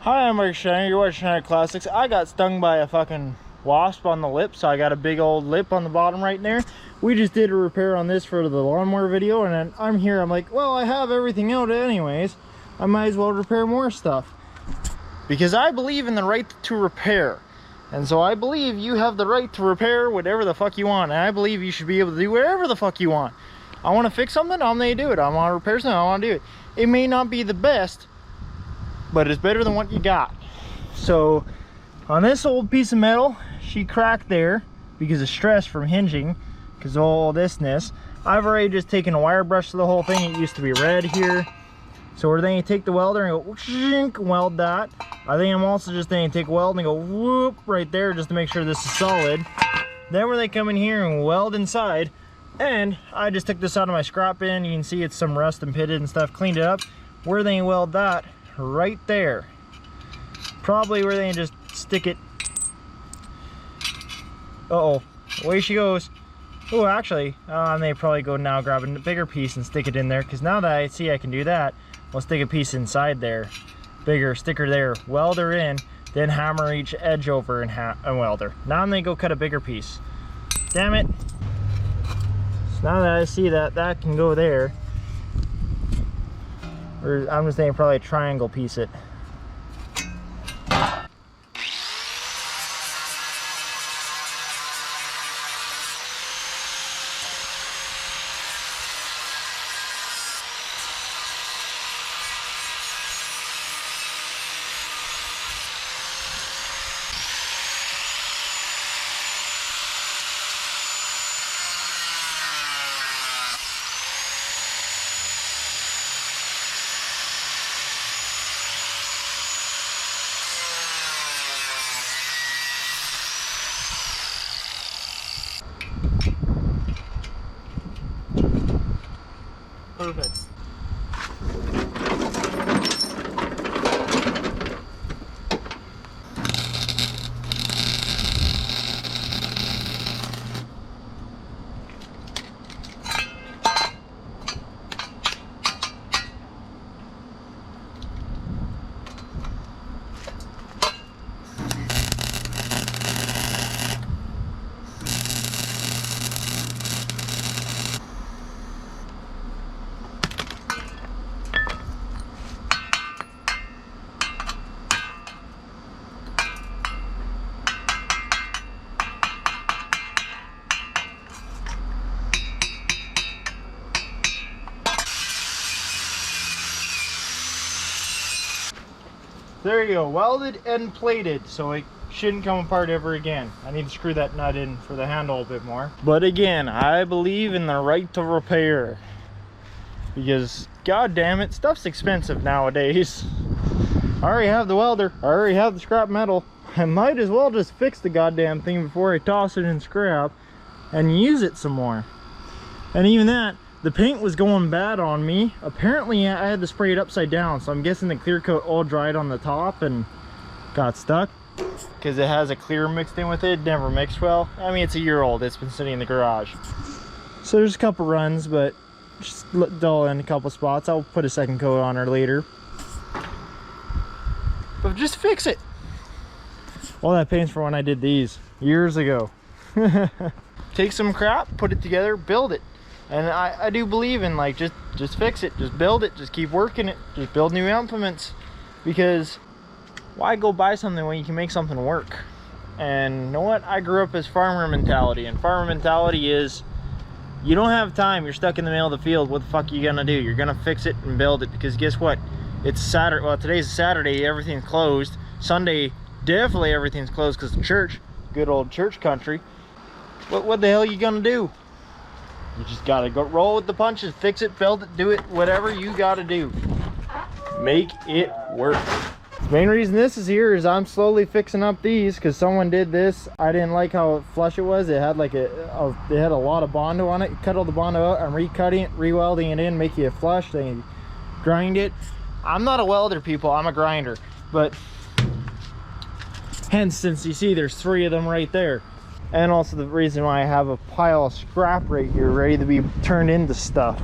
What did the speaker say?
Hi, I'm Mark Shiner. You're watching Shiner Classics. I got stung by a fucking wasp on the lip, so I got a big old lip on the bottom right there. We just did a repair on this for the lawnmower video, and then I'm here. I'm like, well, I have everything out anyways. I might as well repair more stuff. Because I believe in the right to repair. And so I believe you have the right to repair whatever the fuck you want. And I believe you should be able to do whatever the fuck you want. I want to fix something, I'm going to do it. I want to repair something, I want to do it. It may not be the best, but it's better than what you got. So on this old piece of metal, she cracked there because of stress from hinging, because of all thisness. I've already just taken a wire brush to the whole thing. It used to be red here. So we're going to take the welder and go shink, weld that. I think I'm also just going to take weld and go whoop right there just to make sure this is solid. Then we're going to come in here and weld inside. And I just took this out of my scrap bin. You can see it's some rust and pitted and stuff. Cleaned it up. We're going to weld that right there. Probably where they just stick it. Uh-oh, away she goes. Oh, actually, I may probably go now grab a bigger piece and stick it in there, because now that I see I can do that, we'll stick a piece inside there. Bigger sticker there, weld her in, then hammer each edge over and weld her. Now I'm gonna go cut a bigger piece. Damn it. So now that I see that, that can go there. Or I'm just thinking probably a triangle piece it. Perfect. There you go, welded and plated, so it shouldn't come apart ever again. I need to screw that nut in for the handle a bit more. But again, I believe in the right to repair, because god damn it, stuff's expensive nowadays. I already have the welder, I already have the scrap metal. I might as well just fix the goddamn thing before I toss it in scrap and use it some more. And even that, the paint was going bad on me. Apparently I had to spray it upside down, so I'm guessing the clear coat all dried on the top and got stuck because it has a clear mixed in with it. It never mixed well. I mean, it's a year old, it's been sitting in the garage, so there's a couple runs, but just dull in a couple spots. I'll put a second coat on her later, but just fix it. All that paint's for when I did these years ago. Take some crap, put it together, build it. And I do believe in, like, just fix it, just build it, just keep working it, just build new implements. Because why go buy something when you can make something work? And you know what? I grew up as farmer mentality, and farmer mentality is you don't have time, you're stuck in the middle of the field, what the fuck are you gonna do? You're gonna fix it and build it, because guess what? It's Saturday, well, today's Saturday, everything's closed. Sunday, definitely everything's closed because of church, good old church country. What the hell are you gonna do? You just gotta go roll with the punches, fix it, build it, do it, whatever you gotta do. Make it work. The main reason this is here is I'm slowly fixing up these because someone did this. I didn't like how flush it was. It had like it had a lot of Bondo on it. Cut all the Bondo out. I'm recutting it, re-welding it in, make it flush, then grind it. I'm not a welder, people, I'm a grinder. But hence, since you see there's 3 of them right there. And also the reason why I have a pile of scrap right here ready to be turned into stuff.